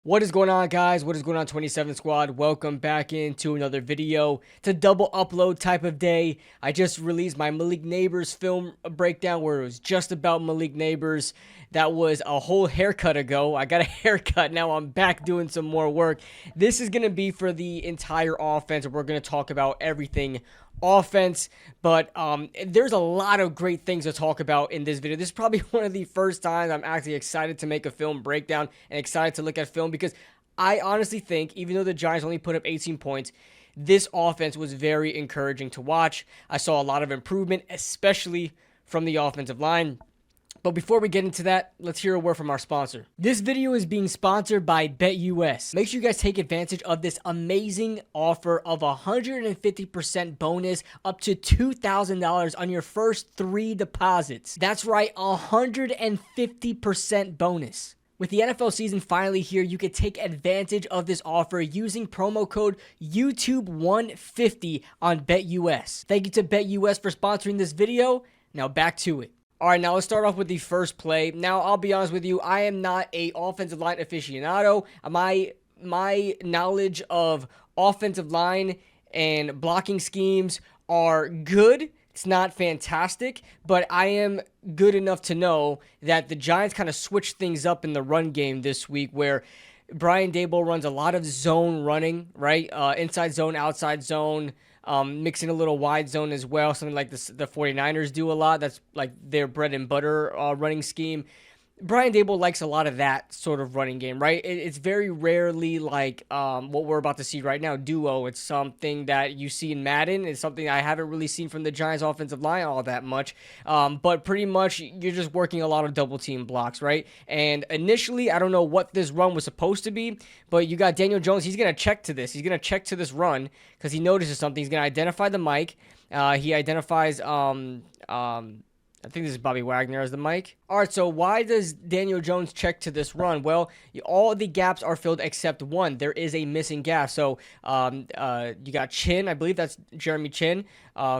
What is going on, guys? What is going on, 27 Squad? Welcome back into another video. It's a double upload type of day. I just released my Malik Nabers film breakdown where it was just about Malik Nabers. That was a whole haircut ago. I got a haircut. Now I'm back doing some more work. This is going to be for the entire offense. We're going to talk about everything offense, but there's a lot of great things to talk about in this video. This is probably one of the first times I'm actually excited to make a film breakdown and excited to look at film because I honestly think, even though the Giants only put up 18 points, this offense was very encouraging to watch. I saw a lot of improvement, especially from the offensive line. But before we get into that, let's hear a word from our sponsor. This video is being sponsored by BetUS. Make sure you guys take advantage of this amazing offer of 150% bonus up to $2,000 on your first 3 deposits. That's right, 150% bonus. With the NFL season finally here, you can take advantage of this offer using promo code YouTube150 on BetUS. Thank you to BetUS for sponsoring this video. Now back to it. All right, now let's start off with the first play. Now, I'll be honest with you, I am not a offensive line aficionado. My knowledge of offensive line and blocking schemes are good. It's not fantastic, but I am good enough to know that the Giants kind of switched things up in the run game this week where Brian Daboll runs a lot of zone running, right? Inside zone, outside zone, mixing a little wide zone as well, something like this, the 49ers do a lot. That's like their bread and butter running scheme. Brian Daboll likes a lot of that sort of running game, right? It's very rarely like what we're about to see right now, duo. It's something that you see in Madden. It's something I haven't really seen from the Giants offensive line all that much. But pretty much you're just working a lot of double team blocks, right? And initially, I don't know what this run was supposed to be, but you got Daniel Jones. He's going to check to this. He's going to check to this run because he notices something. He's going to identify the mic. He identifies I think this is Bobby Wagner as the mic. All right, so why does Daniel Jones check to this run? Well, all the gaps are filled except one. There is a missing gap. So you got Chin, I believe that's Jeremy Chin,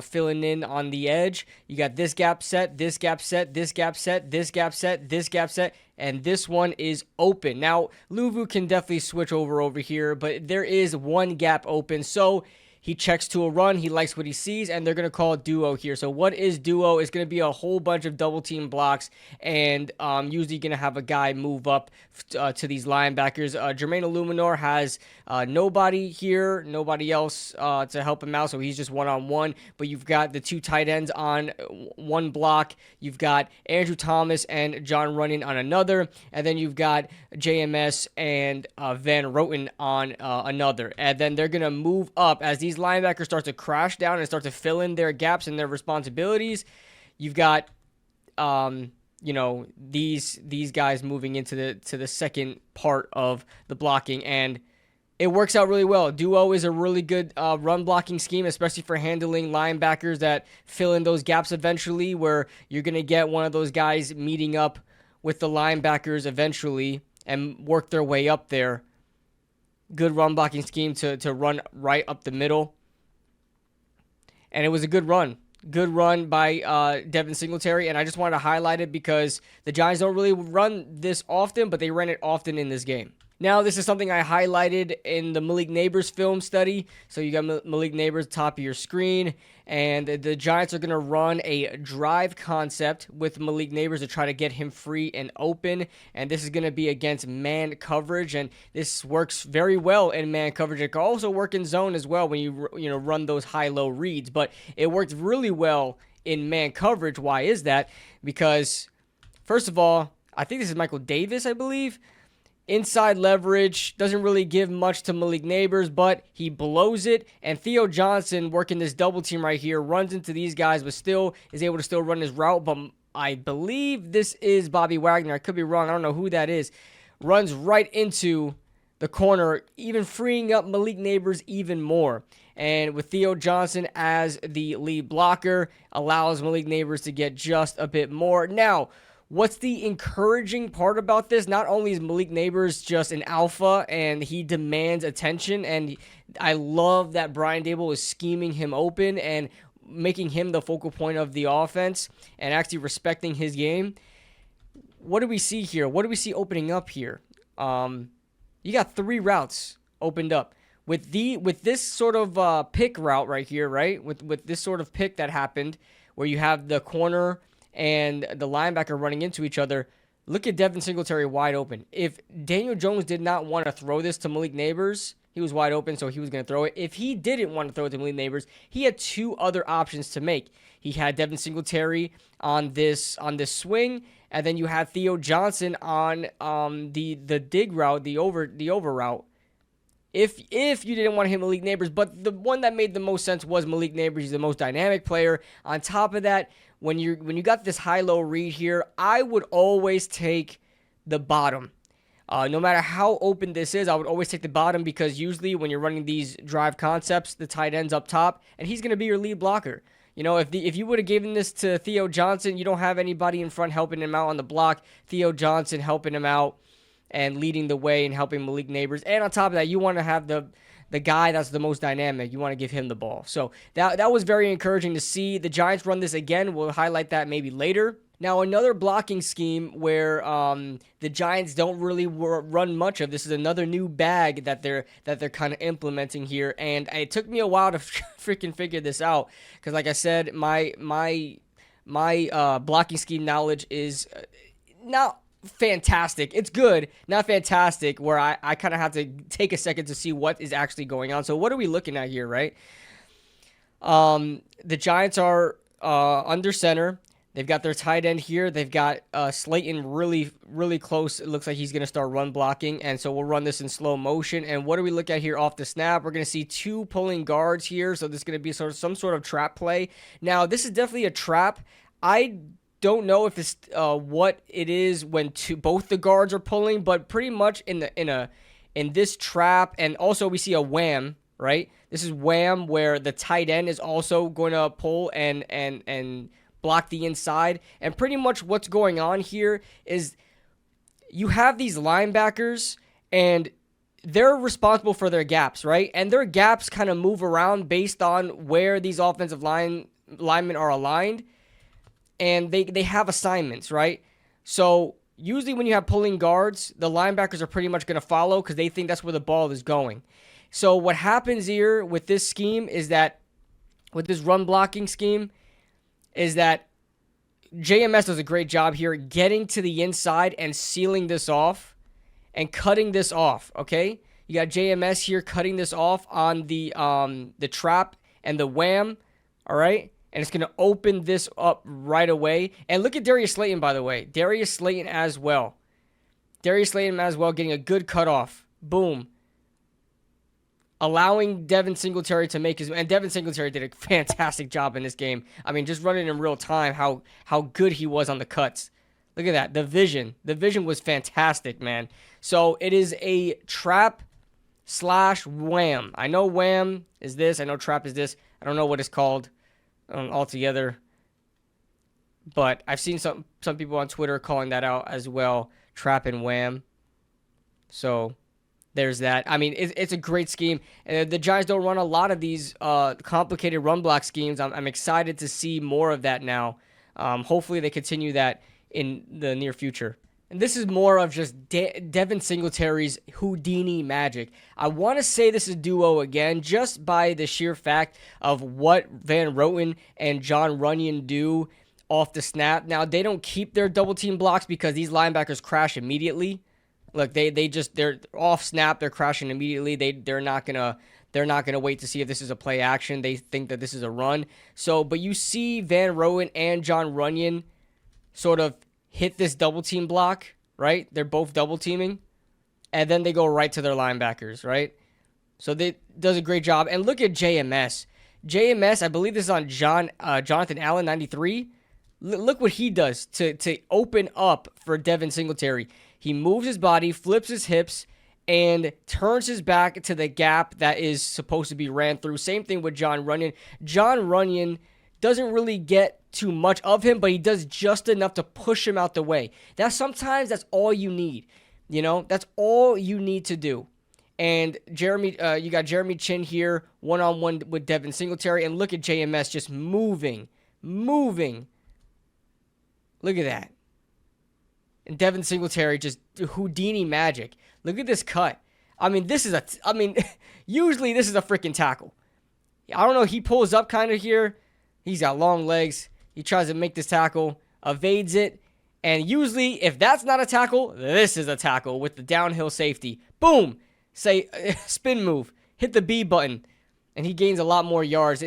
filling in on the edge. You got this gap set, this gap set, this gap set, this gap set, this gap set, and this one is open. Now, Luvu can definitely switch over here, but there is one gap open. So he checks to a run. He likes what he sees, and they're going to call it duo here. So what is duo? It's going to be a whole bunch of double team blocks, and usually going to have a guy move up to these linebackers. Jermaine Illuminor has nobody here, nobody else to help him out, so he's just one-on-one. But you've got the 2 tight ends on one block. You've got Andrew Thomas and John Runyon on another, and then you've got JMS and Van Roten on another. And then they're going to move up as these linebackers start to crash down and start to fill in their gaps and their responsibilities. You've got these guys moving into the second part of the blocking, and it works out really well. Duo is a really good run blocking scheme, especially for handling linebackers that fill in those gaps eventually, where you're going to get one of those guys meeting up with the linebackers eventually and work their way up there. Good run blocking scheme to run right up the middle. And it was a good run. Good run by Devin Singletary. And I just wanted to highlight it because the Giants don't really run this often, but they ran it often in this game. Now, this is something I highlighted in the Malik Nabers film study. So you got Malik Nabers top of your screen. And the Giants are going to run a drive concept with Malik Nabers to try to get him free and open. And this is going to be against man coverage. And this works very well in man coverage. It can also work in zone as well when you run those high-low reads. But it worked really well in man coverage. Why is that? Because, first of all, I think this is Michael Davis, I believe. Inside leverage doesn't really give much to Malik Nabers, but he blows it. And Theo Johnson, working this double team right here, runs into these guys, but still is able to still run his route. But I believe this is Bobby Wagner. I could be wrong. I don't know who that is. Runs right into the corner, even freeing up Malik Nabers even more. And with Theo Johnson as the lead blocker, allows Malik Nabers to get just a bit more. Now, what's the encouraging part about this? Not only is Malik Nabers just an alpha and he demands attention, and I love that Brian Daboll is scheming him open and making him the focal point of the offense and actually respecting his game. What do we see here? What do we see opening up here? You got 3 routes opened up. With this sort of pick route right here, right? With this sort of pick that happened, where you have the corner and the linebacker running into each other, look at Devin Singletary wide open. If Daniel Jones did not want to throw this to Malik Nabers, he was wide open, so he was going to throw it. If he didn't want to throw it to Malik Nabers, he had 2 other options to make. He had Devin Singletary on this swing, and then you had Theo Johnson on the dig route, the over route. If you didn't want to hit Malik Nabers, but the one that made the most sense was Malik Nabers. He's the most dynamic player. On top of that, when you got this high-low read here, I would always take the bottom. No matter how open this is, I would always take the bottom, because usually when you're running these drive concepts, the tight end's up top, and he's going to be your lead blocker. You know, if you would have given this to Theo Johnson, you don't have anybody in front helping him out on the block. Theo Johnson helping him out and leading the way and helping Malik Nabers. And on top of that, you want to have the guy that's the most dynamic. You want to give him the ball. So that was very encouraging to see. The Giants run this again. We'll highlight that maybe later. Now, another blocking scheme where the Giants don't really run much of. This is another new bag that they're kind of implementing here, and it took me a while to freaking figure this out, because, like I said, my blocking scheme knowledge is not fantastic. It's good, not fantastic, where I kind of have to take a second to see what is actually going on. So what are we looking at here, right? The Giants are under center. They've got their tight end here. They've got Slayton really, really close. It looks like he's going to start run blocking, and so we'll run this in slow motion. And what do we look at here off the snap? We're going to see 2 pulling guards here, so this is going to be some sort of trap play. Now, this is definitely a trap. I don't know if it's what it is when both the guards are pulling, but pretty much in this trap, and also we see a wham, right? This is wham, where the tight end is also going to pull and block the inside. And pretty much what's going on here is you have these linebackers, and they're responsible for their gaps, right? And their gaps kind of move around based on where these offensive linemen are aligned, and they have assignments, right? So usually when you have pulling guards, the linebackers are pretty much going to follow, because they think that's where the ball is going. So what happens here with this scheme is that, with this run blocking scheme, is that JMS does a great job here getting to the inside and sealing this off and cutting this off, okay? You got JMS here cutting this off on the trap and the wham, all right? And it's going to open this up right away. And look at Darius Slayton, by the way. Darius Slayton as well. Getting a good cutoff. Boom. Allowing Devin Singletary to make his... And Devin Singletary did a fantastic job in this game. I mean, just running in real time, how good he was on the cuts. Look at that. The vision. The vision was fantastic, man. So it is a trap / wham. I know wham is this. I know trap is this. I don't know what it's called altogether. But I've seen some people on Twitter calling that out as well. Trap and wham. So... there's that. I mean, it's a great scheme. The Giants don't run a lot of these complicated run block schemes. I'm excited to see more of that now. Hopefully they continue that in the near future. And this is more of just Devin Singletary's Houdini magic. I want to say this is duo again, just by the sheer fact of what Van Roten and John Runyon do off the snap. Now, they don't keep their double team blocks because these linebackers crash immediately. Look, they're off snap, they're crashing immediately. They're not gonna wait to see if this is a play action. They think that this is a run. So, but you see Van Roten and John Runyon sort of hit this double team block, right? They're both double teaming, and then they go right to their linebackers, right? So they does a great job. And look at JMS. JMS, I believe this is on Jonathan Allen 93. Look what he does to open up for Devin Singletary. He moves his body, flips his hips, and turns his back to the gap that is supposed to be ran through. Same thing with John Runyon. John Runyon doesn't really get too much of him, but he does just enough to push him out the way. Sometimes that's all you need. You know, that's all you need to do. And you got Jeremy Chin here, one-on-one with Devin Singletary, and look at JMS just moving. Look at that. And Devin Singletary just Houdini magic. Look at this cut. I mean, usually this is a freaking tackle. I don't know. He pulls up kind of here. He's got long legs. He tries to make this tackle, evades it. And usually, if that's not a tackle, this is a tackle with the downhill safety. Boom! Say, spin move. Hit the B button. And he gains a lot more yards.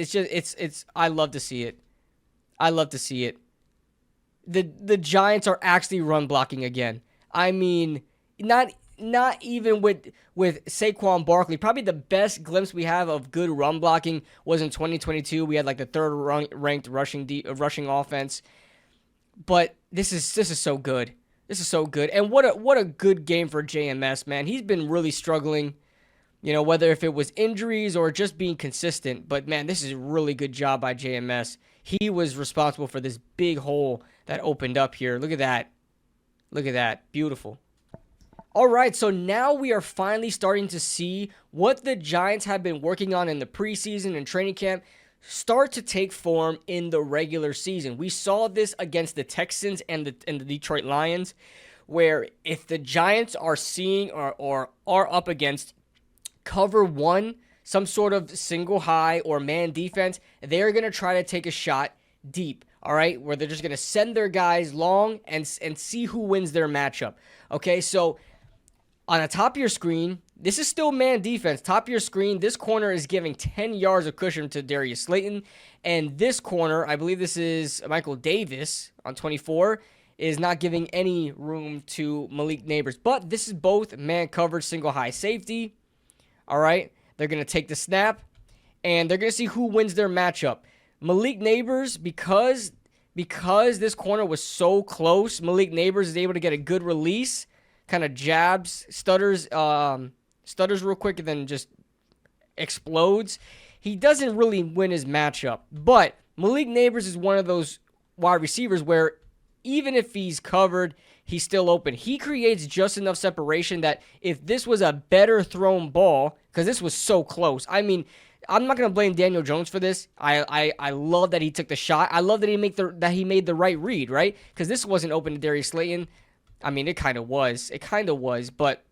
I love to see it. I love to see it. The Giants are actually run blocking again. I mean, not even with Saquon Barkley. Probably the best glimpse we have of good run blocking was in 2022. We had like the third ranked rushing offense. But this is so good. This is so good. And what a good game for JMS, man. He's been really struggling, whether if it was injuries or just being consistent. But, man, this is a really good job by JMS. He was responsible for this big hole that opened up here. Look at that. Look at that. Beautiful. All right, so now we are finally starting to see what the Giants have been working on in the preseason and training camp start to take form in the regular season. We saw this against the Texans and the Detroit Lions, where if the Giants are seeing or are up against cover one, some sort of single high or man defense, they're going to try to take a shot deep, all right, where they're just going to send their guys long and see who wins their matchup. Okay, so on the top of your screen, this is still man defense. Top of your screen, this corner is giving 10 yards of cushion to Darius Slayton. And this corner, I believe this is Michael Davis on 24, is not giving any room to Malik Nabers. But this is both man coverage, single high safety. All right, they're going to take the snap, and they're going to see who wins their matchup. Malik Nabers, because this corner was so close, Malik Nabers is able to get a good release, kind of jabs, stutters real quick, and then just explodes. He doesn't really win his matchup, but Malik Nabers is one of those wide receivers where even if he's covered, he's still open. He creates just enough separation that if this was a better thrown ball, because this was so close. I mean, I'm not going to blame Daniel Jones for this. I love that he took the shot. I love that he made the right read, right? Because this wasn't open to Darius Slayton. I mean, it kind of was. But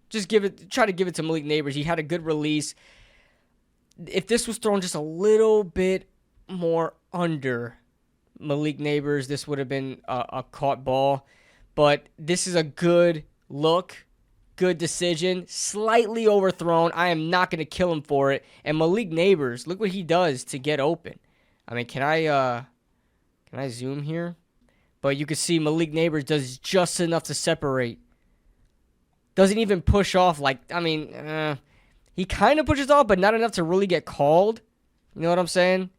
just try to give it to Malik Nabers. He had a good release. If this was thrown just a little bit more under Malik Nabers, this would have been a caught ball. But this is a good look, good decision, slightly overthrown. I am not going to kill him for it. And Malik Nabers, look what he does to get open. I mean, can I zoom here? But you can see Malik Nabers does just enough to separate. Doesn't even push off he kind of pushes off, but not enough to really get called. You know what I'm saying?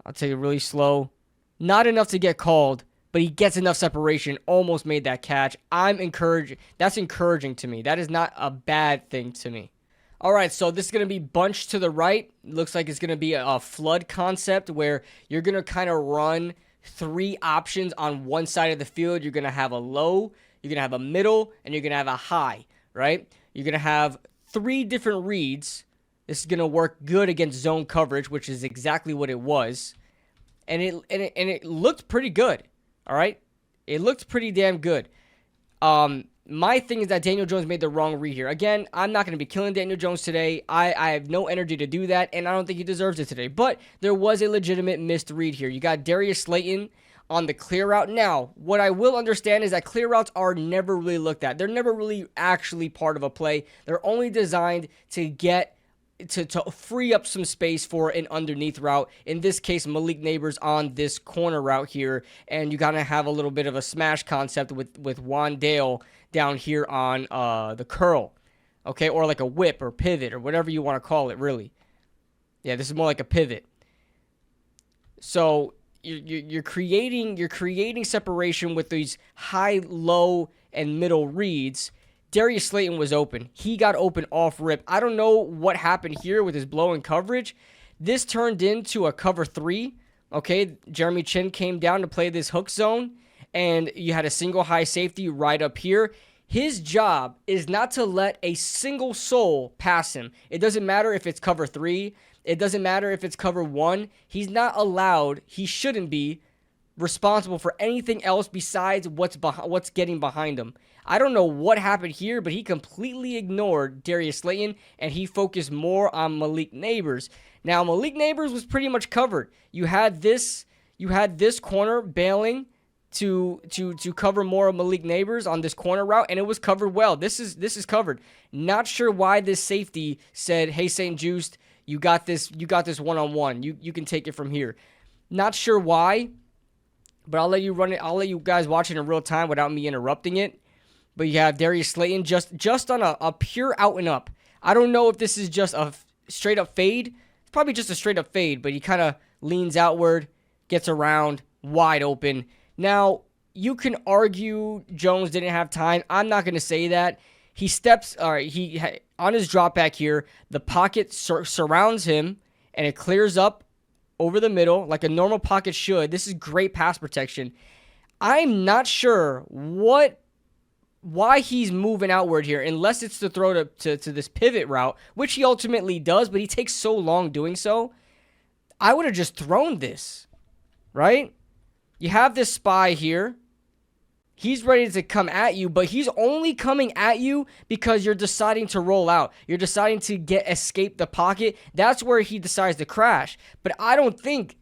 I'll take it really slow. Not enough to get called, but he gets enough separation. Almost made that catch. I'm encouraged. That's encouraging to me. That is not a bad thing to me. All right, so this is going to be bunched to the right. Looks like it's going to be a flood concept where you're going to kind of run three options on one side of the field. You're going to have a low, you're going to have a middle, and you're going to have a high, right? You're going to have three different reads. This is going to work good against zone coverage, which is exactly what it was. And it looked pretty good, all right? It looked pretty damn good. My thing is that Daniel Jones made the wrong read here. Again, I'm not going to be killing Daniel Jones today. I have no energy to do that, and I don't think he deserves it today. But there was a legitimate missed read here. You got Darius Slayton on the clear route. Now, what I will understand is that clear routes are never really looked at. They're never really actually part of a play. They're only designed to get to free up some space for an underneath route. In this case, Malik Nabers on this corner route here, and you gotta have a little bit of a smash concept with Wandale down here on the curl, okay, or like a whip or pivot or whatever you want to call it. Really, yeah, this is more like a pivot. So you're creating separation with these high, low, and middle reads. Darius Slayton was open. He got open off rip. I don't know what happened here with his blow in coverage. This turned into a cover 3. Okay, Jeremy Chin came down to play this hook zone, and you had a single high safety right up here. His job is not to let a single soul pass him. It doesn't matter if it's cover 3. It doesn't matter if it's cover 1. He's not allowed, he shouldn't be, responsible for anything else besides what's getting behind him. I don't know what happened here, but he completely ignored Darius Slayton, and he focused more on Malik Nabers. Now, Malik Nabers was pretty much covered. You had this corner bailing to cover more of Malik Nabers on this corner route, and it was covered well. This is covered. Not sure why this safety said, "Hey, St. Juiced, you got this one-on-one. You can take it from here." Not sure why, but I'll let you run it. I'll let you guys watch it in real time without me interrupting it. But you have Darius Slayton just on a pure out and up. I don't know if this is just a straight up fade. It's probably just a straight up fade, but he kind of leans outward, gets around, wide open. Now, you can argue Jones didn't have time. I'm not going to say that. He steps, on his drop back here, the pocket surrounds him, and it clears up over the middle like a normal pocket should. This is great pass protection. I'm not sure why he's moving outward here, unless it's to throw to this pivot route, which he ultimately does, but he takes so long doing so. I would have just thrown this, right? You have this spy here. He's ready to come at you, but he's only coming at you because you're deciding to roll out. You're deciding to escape the pocket. That's where he decides to crash. But I think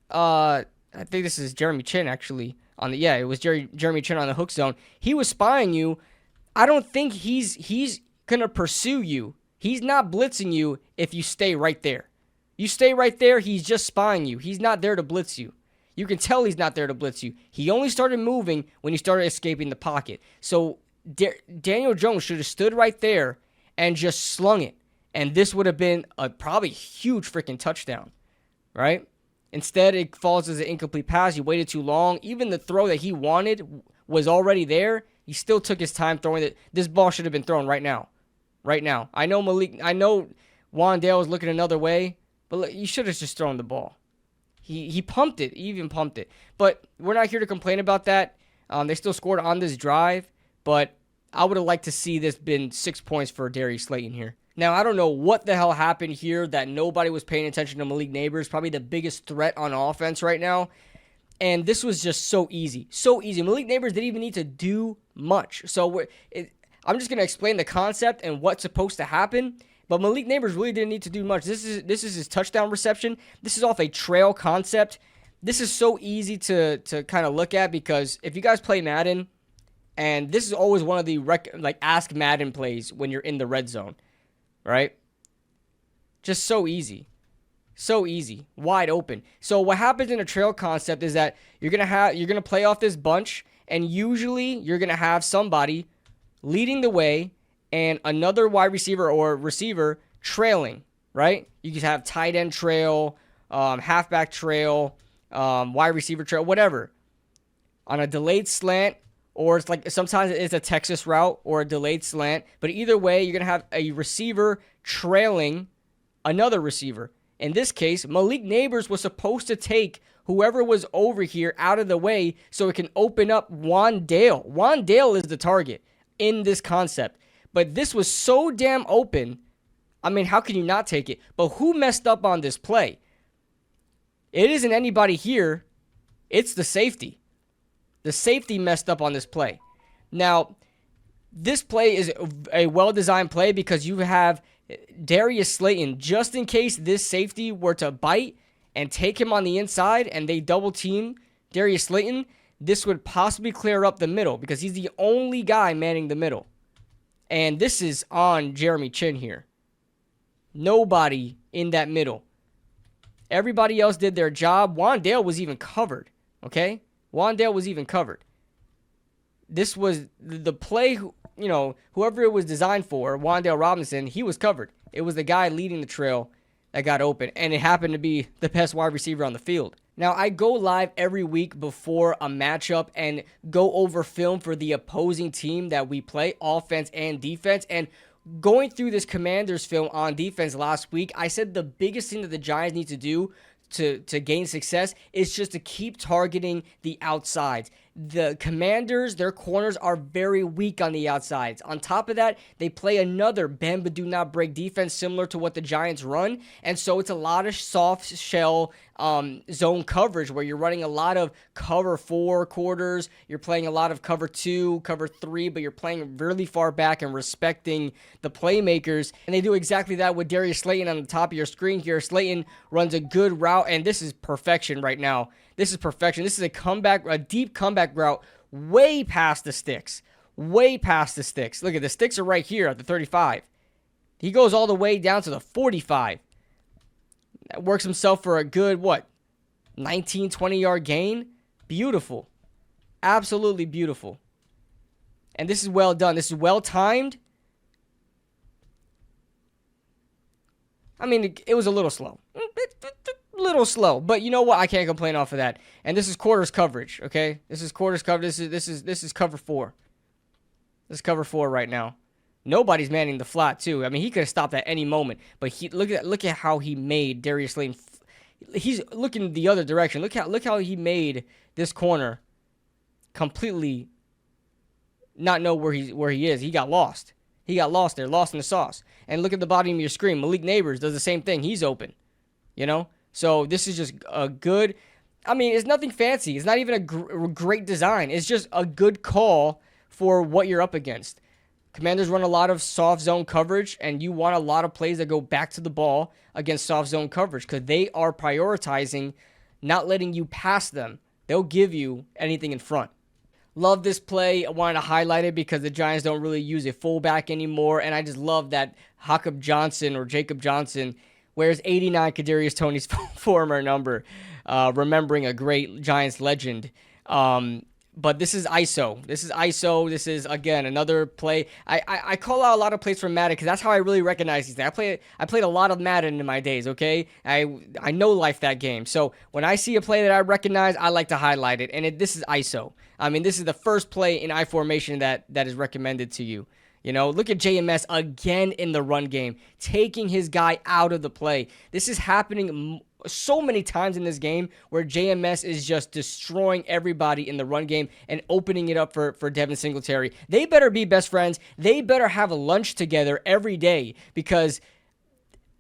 this is Jeremy Chin actually. It was Jeremy Chin on the hook zone. He was spying you. I don't think he's gonna pursue you. He's not blitzing you if you stay right there. You stay right there, he's just spying you. He's not there to blitz you. You can tell he's not there to blitz you. He only started moving when he started escaping the pocket. So Daniel Jones should have stood right there and just slung it. And this would have been a probably huge freaking touchdown, right? Instead, it falls as an incomplete pass. He waited too long. Even the throw that he wanted was already there. He still took his time throwing it. This ball should have been thrown right now. Right now. I know Wandale was looking another way, but you should have just thrown the ball. He pumped it. He even pumped it. But we're not here to complain about that. They still scored on this drive, but I would have liked to see this been 6 points for Darius Slayton here. Now, I don't know what the hell happened here that nobody was paying attention to Malik Nabers, probably the biggest threat on offense right now. And this was just so easy. So easy. Malik Nabers didn't even need to do much. So I'm just going to explain the concept and what's supposed to happen. But Malik Nabers really didn't need to do much. This is his touchdown reception. This is off a trail concept. This is so easy to kind of look at because if you guys play Madden, and this is always one of the ask Madden plays when you're in the red zone, right? Just so easy. So easy. Wide open. So what happens in a trail concept is that you're gonna play off this bunch, and usually you're gonna have somebody leading the way and another wide receiver or receiver trailing, right? You can have tight end trail, halfback trail, wide receiver trail, whatever. On a delayed slant, or it's like sometimes it's a Texas route or a delayed slant, but either way, you're going to have a receiver trailing another receiver. In this case, Malik Nabers was supposed to take whoever was over here out of the way so it can open up Wandale. Wandale is the target in this concept. But this was so damn open. I mean, how can you not take it? But who messed up on this play? It isn't anybody here. It's the safety. The safety messed up on this play. Now, this play is a well-designed play because you have Darius Slayton. Just in case this safety were to bite and take him on the inside and they double-team Darius Slayton, this would possibly clear up the middle because he's the only guy manning the middle. And this is on Jeremy Chin here. Nobody in that middle. Everybody else did their job. Wandale was even covered. Okay? Wandale was even covered. This was the play, whoever it was designed for, Wandale Robinson, he was covered. It was the guy leading the trail that got open. And it happened to be the best wide receiver on the field. Now, I go live every week before a matchup and go over film for the opposing team that we play, offense and defense. And going through this Commanders film on defense last week, I said the biggest thing that the Giants need to do to gain success is just to keep targeting the outsides. the Commanders, their corners are very weak on the outsides. On top of that, they play another bend but do not break defense similar to what the Giants run. And so it's a lot of soft shell zone coverage where you're running a lot of cover 4 quarters. You're playing a lot of cover 2, cover 3, but you're playing really far back and respecting the playmakers. And they do exactly that with Darius Slayton on the top of your screen here. Slayton runs a good route, and this is perfection right now. This is perfection. This is a deep comeback route way past the sticks. Way past the sticks. Look at the sticks are right here at the 35. He goes all the way down to the 45. That works himself for a good, 19, 20-yard gain? Beautiful. Absolutely beautiful. And this is well done. This is well timed. I mean, it was a little slow. Little slow, but you know what? I can't complain off of that. And this is quarters coverage, okay? This is quarters coverage. This is cover 4. This is cover 4 right now. Nobody's manning the flat too. I mean, he could have stopped at any moment, but look at how he made Darius Slayton. He's looking the other direction. Look how he made this corner completely not know where he is. He got lost. He got lost there, lost in the sauce. And look at the bottom of your screen. Malik Nabers does the same thing. He's open, you know? So this is just a good, I mean, it's nothing fancy. It's not even a great design. It's just a good call for what you're up against. Commanders run a lot of soft zone coverage, and you want a lot of plays that go back to the ball against soft zone coverage because they are prioritizing not letting you pass them. They'll give you anything in front. Love this play. I wanted to highlight it because the Giants don't really use a fullback anymore, and I just love that Jacob Johnson wears 89, Kadarius Toney's former number, remembering a great Giants legend. But this is ISO. This is, again, another play. I call out a lot of plays from Madden because that's how I really recognize these things. I played a lot of Madden in my days, okay? I know life that game. So when I see a play that I recognize, I like to highlight it. And this is ISO. I mean, this is the first play in I formation that is recommended to you. You know, look at JMS again in the run game, taking his guy out of the play. This is happening so many times in this game where JMS is just destroying everybody in the run game and opening it up for Devin Singletary. They better be best friends. They better have a lunch together every day because,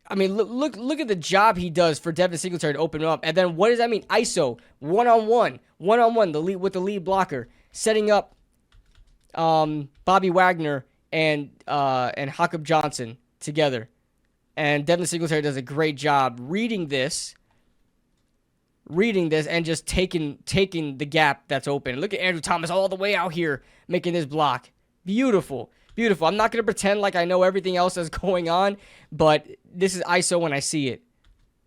I mean, look at the job he does for Devin Singletary to open him up. And then what does that mean? ISO, one-on-one, with the lead blocker, setting up Bobby Wagner and Jacob Johnson together. And Devin Singletary does a great job reading this and just taking the gap that's open. Look at Andrew Thomas all the way out here making this block. Beautiful. I'm not going to pretend like I know everything else that's going on, but this is ISO when I see it.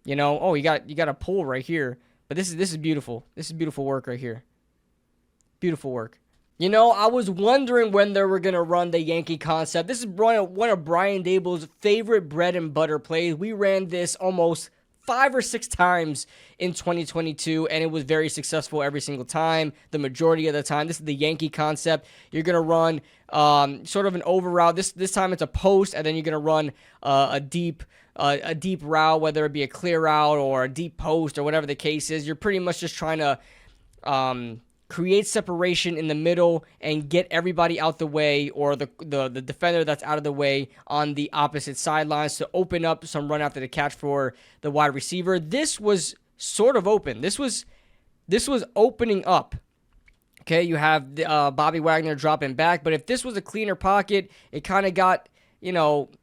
You know, oh, you got a pull right here. But this is beautiful. This is beautiful work right here. Beautiful work. You know, I was wondering when they were going to run the Yankee concept. This is one of Brian Dable's favorite bread and butter plays. We ran this almost 5 or 6 times in 2022, and it was very successful every single time, the majority of the time. This is the Yankee concept. You're going to run sort of an over route. This time it's a post, and then you're going to run a deep route, whether it be a clear route or a deep post or whatever the case is. You're pretty much just trying to create separation in the middle and get everybody out the way, or the defender that's out of the way on the opposite sidelines to open up some run after the catch for the wide receiver. This was sort of open. This was opening up. Okay, you have Bobby Wagner dropping back, but if this was a cleaner pocket, it kind of got,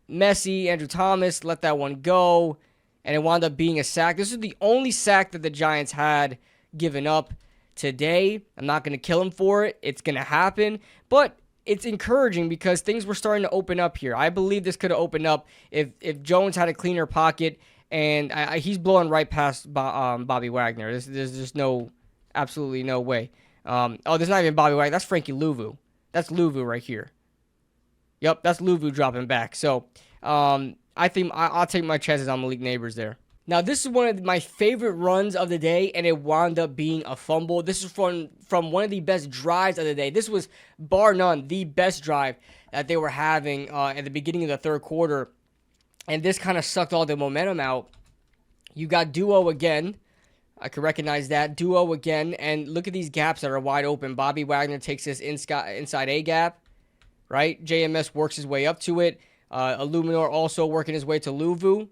messy. Andrew Thomas let that one go, and it wound up being a sack. This is the only sack that the Giants had given up today. I'm not going to kill him for it. It's going to happen, but it's encouraging because things were starting to open up here. I believe this could have opened up if Jones had a cleaner pocket, and he's blowing right past Bobby Wagner. There's just absolutely no way. There's not even Bobby Wagner. That's Frankie Louvu. That's Louvu right here. Yep, that's Louvu dropping back. So I think I'll take my chances on Malik Nabers there. Now, this is one of my favorite runs of the day, and it wound up being a fumble. This is from one of the best drives of the day. This was, bar none, the best drive that they were having at the beginning of the third quarter, and this kind of sucked all the momentum out. You got duo again. I could recognize that. Duo again, and look at these gaps that are wide open. Bobby Wagner takes this inside A gap, right? JMS works his way up to it. Illuminor also working his way to Luvu,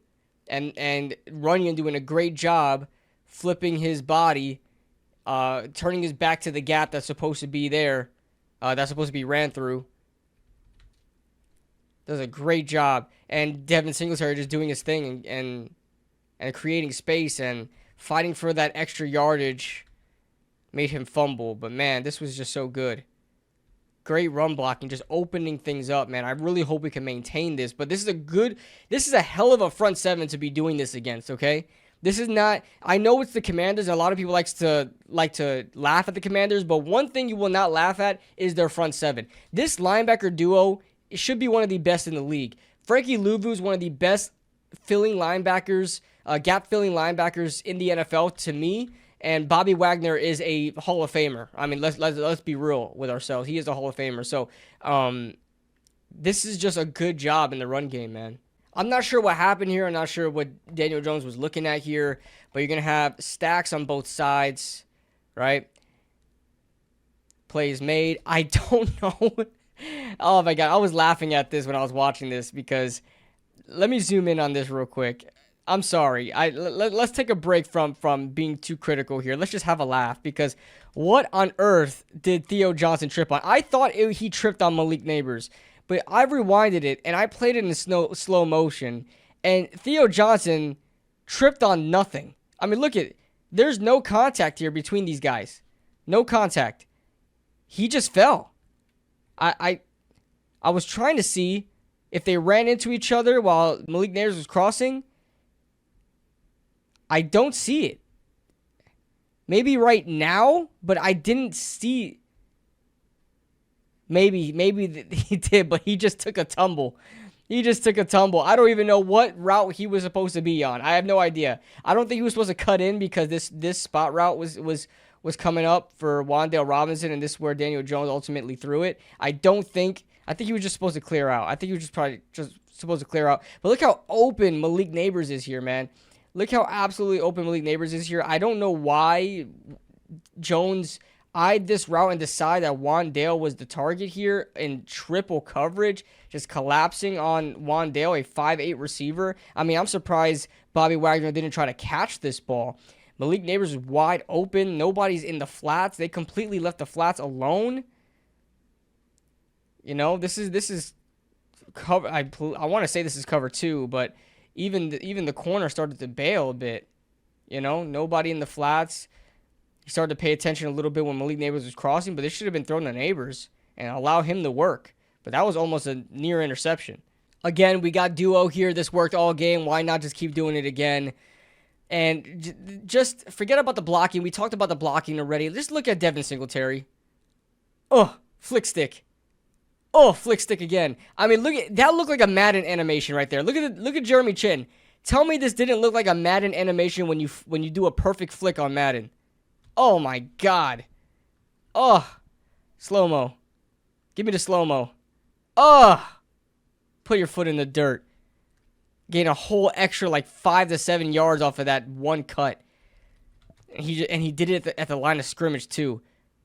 and Runyon doing a great job flipping his body, turning his back to the gap that's supposed to be there, that's supposed to be ran through. Does a great job. And Devin Singletary just doing his thing and creating space and fighting for that extra yardage made him fumble. But, man, this was just so good. Great run blocking, just opening things up, man. I really hope we can maintain this. But this is a hell of a front seven to be doing this against, okay? This is not, I know it's the Commanders, and a lot of people like to laugh at the Commanders, but one thing you will not laugh at is their front seven. This linebacker duo, it should be one of the best in the league. Frankie Luvu is one of the best filling linebackers, gap filling linebackers in the NFL to me. And Bobby Wagner is a Hall of Famer. I mean, let's be real with ourselves. He is a Hall of Famer. So, this is just a good job in the run game, man. I'm not sure what happened here. I'm not sure what Daniel Jones was looking at here. But you're going to have stacks on both sides, right? Plays made. I don't know. Oh, my God. I was laughing at this when I was watching this because let me zoom in on this real quick. I'm sorry. Let's take a break from being too critical here. Let's just have a laugh because what on earth did Theo Johnson trip on? I thought he tripped on Malik Nabers, but I rewinded it and I played it in slow motion, and Theo Johnson tripped on nothing. I mean, look at, there's no contact here between these guys. No contact. He just fell. I was trying to see if they ran into each other while Malik Nabers was crossing. I don't see it. Maybe right now, but I didn't see. Maybe he did, but he just took a tumble. He just took a tumble. I don't even know what route he was supposed to be on. I have no idea. I don't think he was supposed to cut in because this spot route was coming up for Wan'Dale Robinson, and this is where Daniel Jones ultimately threw it. I think he was just supposed to clear out. I think he was probably just supposed to clear out. But look how open Malik Nabers is here, man. Look how absolutely open Malik Nabers is here. I don't know why Jones eyed this route and decided that Wan'Dale was the target here in triple coverage, just collapsing on Wan'Dale, a 5'8 receiver. I mean, I'm surprised Bobby Wagner didn't try to catch this ball. Malik Nabers is wide open. Nobody's in the flats. They completely left the flats alone. You know, this is cover. I want to say this is cover 2, but even the corner started to bail a bit. You know, nobody in the flats. He started to pay attention a little bit when Malik Nabers was crossing, but this should have been thrown to Nabers and allow him to work. But that was almost a near interception. Again, we got duo here. This worked all game. Why not just keep doing it again? And just forget about the blocking. We talked about the blocking already. Just look at Devin Singletary. Oh, flick stick. Oh, flick stick again. I mean, look at that. Looked like a Madden animation right there. Look at Jeremy Chin. Tell me this didn't look like a Madden animation when you do a perfect flick on Madden. Oh my God. Oh, slow-mo. Give me the slow-mo. Oh, put your foot in the dirt. Gain a whole extra like 5 to 7 yards off of that one cut. And he did it at the line of scrimmage too.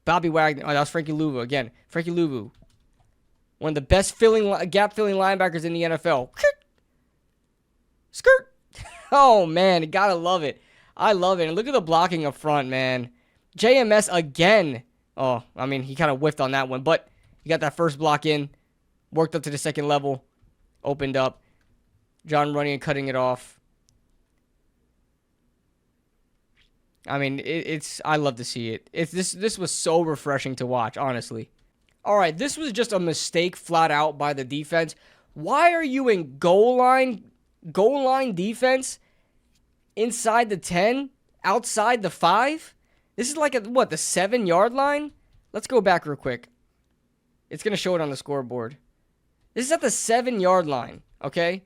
Bobby Wagner. Oh, that was Frankie Luvu again. Frankie Luvu. One of the best gap-filling linebackers in the NFL. Skirt. Oh, man. Gotta love it. I love it. And look at the blocking up front, man. JMS again. Oh, I mean, he kind of whiffed on that one. But he got that first block in. Worked up to the second level. Opened up. John running and cutting it off. I mean, I love to see it. This was so refreshing to watch, honestly. All right, this was just a mistake flat out by the defense. Why are you in goal line defense inside the 10, outside the 5? This is like the 7-yard line? Let's go back real quick. It's going to show it on the scoreboard. This is at the 7-yard line, okay?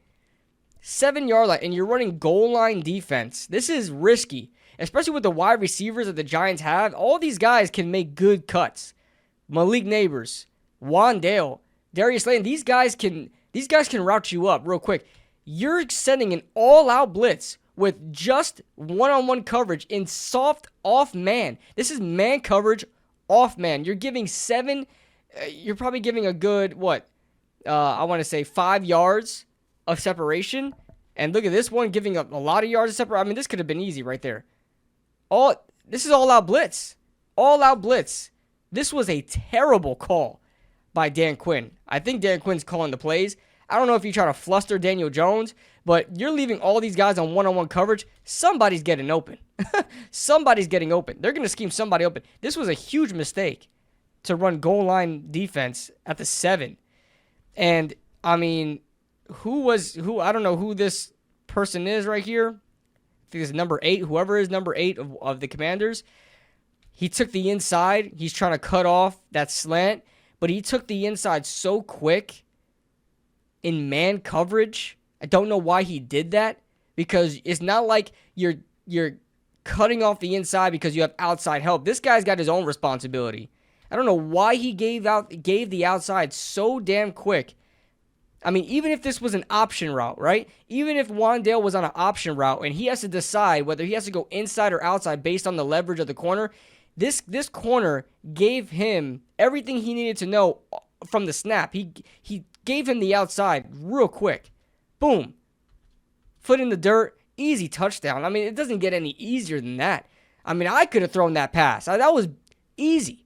7-yard line, and you're running goal line defense. This is risky, especially with the wide receivers that the Giants have. All these guys can make good cuts. Malik Nabers, Wan'Dale, Darius Slayton, these guys can route you up real quick. You're sending an all-out blitz with just one-on-one coverage in soft off man. This is man coverage off man. You're giving you're probably giving a good, I want to say 5 yards of separation. And look at this one giving a lot of yards of separation. I mean, this could have been easy right there. This is all out blitz. All out blitz. This was a terrible call by Dan Quinn. I think Dan Quinn's calling the plays. I don't know if you try to fluster Daniel Jones, but you're leaving all these guys on one-on-one coverage. Somebody's getting open. Somebody's getting open. They're going to scheme somebody open. This was a huge mistake to run goal line defense at the 7. And, I mean, I don't know who this person is right here. I think it's number 8, whoever is number 8 of the Commanders. He took the inside. He's trying to cut off that slant, but he took the inside so quick in man coverage. I don't know why he did that, because it's not like you're cutting off the inside because you have outside help. This guy's got his own responsibility. I don't know why he gave the outside so damn quick. I mean, even if this was an option route, right? Even if Wandale was on an option route and he has to decide whether he has to go inside or outside based on the leverage of the corner, this corner gave him everything he needed to know from the snap. He gave him the outside real quick. Boom. Foot in the dirt. Easy touchdown. I mean, it doesn't get any easier than that. I mean, I could have thrown that pass. That was easy.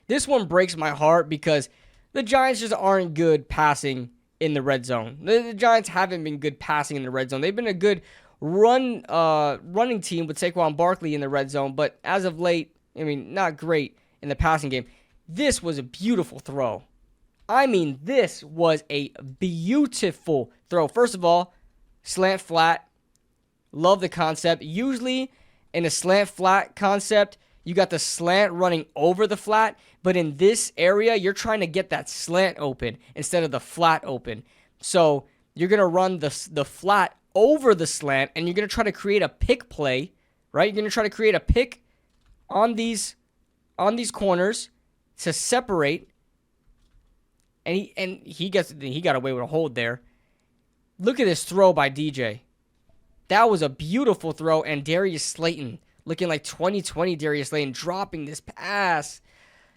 This one breaks my heart because the Giants just aren't good passing in the red zone. The Giants haven't been good passing in the red zone. They've been a good running team with Saquon Barkley in the red zone, but as of late, I mean, not great in the passing game. This was a beautiful throw. I mean, this was a beautiful throw. First of all, slant flat. Love the concept. Usually in a slant flat concept, you got the slant running over the flat, but in this area, you're trying to get that slant open instead of the flat open. So you're going to run the flat over the slant, and you're going to try to create a pick play, right? You're going to try to create a pick on these corners to separate, and he got away with a hold there. Look at this throw by DJ. That was a beautiful throw, and Darius Slayton, looking like 2020 Darius Slayton, dropping this pass.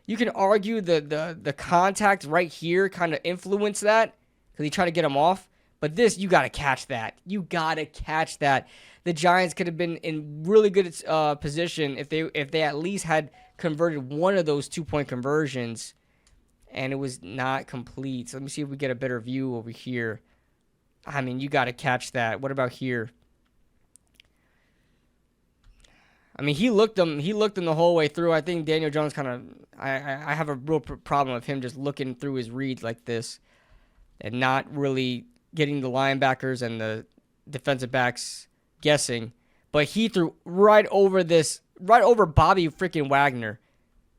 You can argue the contact right here kind of influenced that because he tried to get him off. But this, you got to catch that. You got to catch that. The Giants could have been in really good position if they at least had converted one of those 2-point conversions, and it was not complete. So let me see if we get a better view over here. I mean, you got to catch that. What about here? I mean, he looked them the whole way through. I think Daniel Jones kind of, I have a real problem of him just looking through his reads like this and not really getting the linebackers and the defensive backs guessing. But he threw right over Bobby freaking Wagner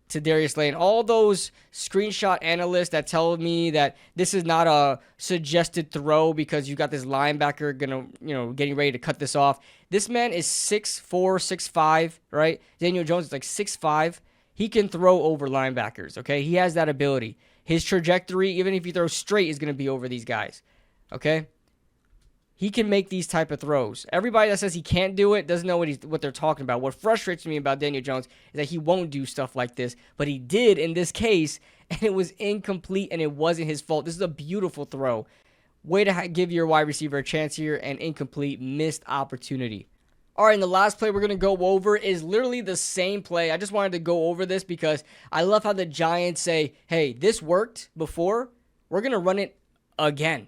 to Darius Slayton. All those screenshot analysts that tell me that this is not a suggested throw because you got this linebacker getting ready to cut this off. This man is 6'4", 6'5", right? Daniel Jones is like 6'5". He can throw over linebackers, okay? He has that ability. His trajectory, even if he throws straight, is going to be over these guys, okay? He can make these type of throws. Everybody that says he can't do it doesn't know what they're talking about. What frustrates me about Daniel Jones is that he won't do stuff like this, but he did in this case, and it was incomplete, and it wasn't his fault. This is a beautiful throw. Way to give your wide receiver a chance here, and incomplete, missed opportunity. All right, and the last play we're going to go over is literally the same play. I just wanted to go over this because I love how the Giants say, hey, this worked before. We're going to run it again.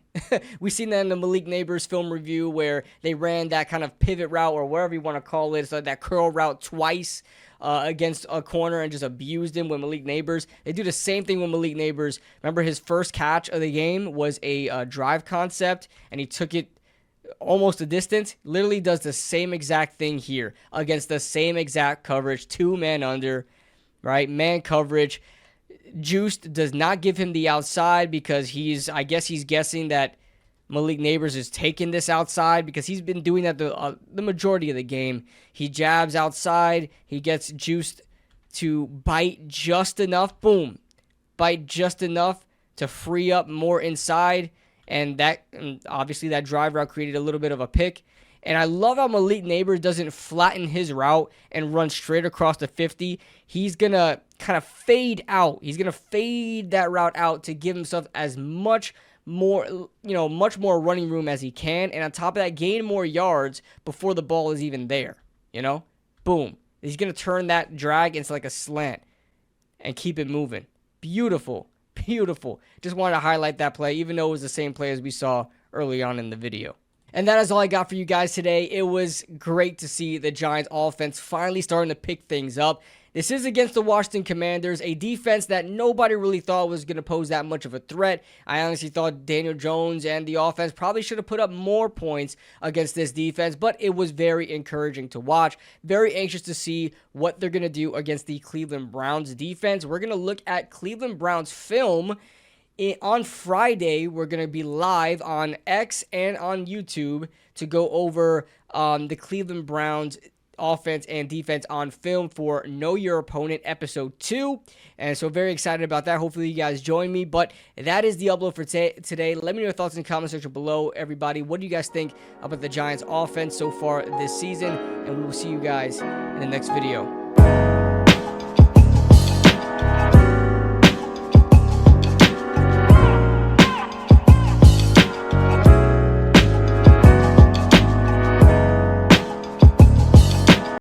We've seen that in the Malik Nabers film review where they ran that kind of pivot route or whatever you want to call it, so that curl route twice against a corner and just abused him with Malik Nabers. They do the same thing with Malik Nabers. Remember his first catch of the game was a drive concept, and he took it almost a distance. Literally does the same exact thing here against the same exact coverage, 2 man under, right? Man coverage. Juiced does not give him the outside because I guess he's guessing that Malik Nabers is taking this outside because he's been doing that the majority of the game. He jabs outside. He gets Juiced to bite just enough. Boom. Bite just enough to free up more inside. And obviously that drive route created a little bit of a pick. And I love how Malik Nabers doesn't flatten his route and run straight across the 50. He's going to kind of fade out. He's going to fade that route out to give himself as much more running room as he can. And on top of that, gain more yards before the ball is even there. Boom. He's going to turn that drag into like a slant and keep it moving. Beautiful. Beautiful. Just wanted to highlight that play, even though it was the same play as we saw early on in the video. And that is all I got for you guys today. It was great to see the Giants offense finally starting to pick things up. This is against the Washington Commanders, a defense that nobody really thought was going to pose that much of a threat. I honestly thought Daniel Jones and the offense probably should have put up more points against this defense, but it was very encouraging to watch. Very anxious to see what they're going to do against the Cleveland Browns defense. We're going to look at Cleveland Browns film on Friday. We're going to be live on X and on YouTube to go over the Cleveland Browns offense and defense on film for Know Your Opponent episode 2. And so very excited about that. Hopefully you guys join me. But that is the upload for today. Let me know your thoughts in the comment section below, everybody. What do you guys think about the Giants offense so far this season? And we will see you guys in the next video.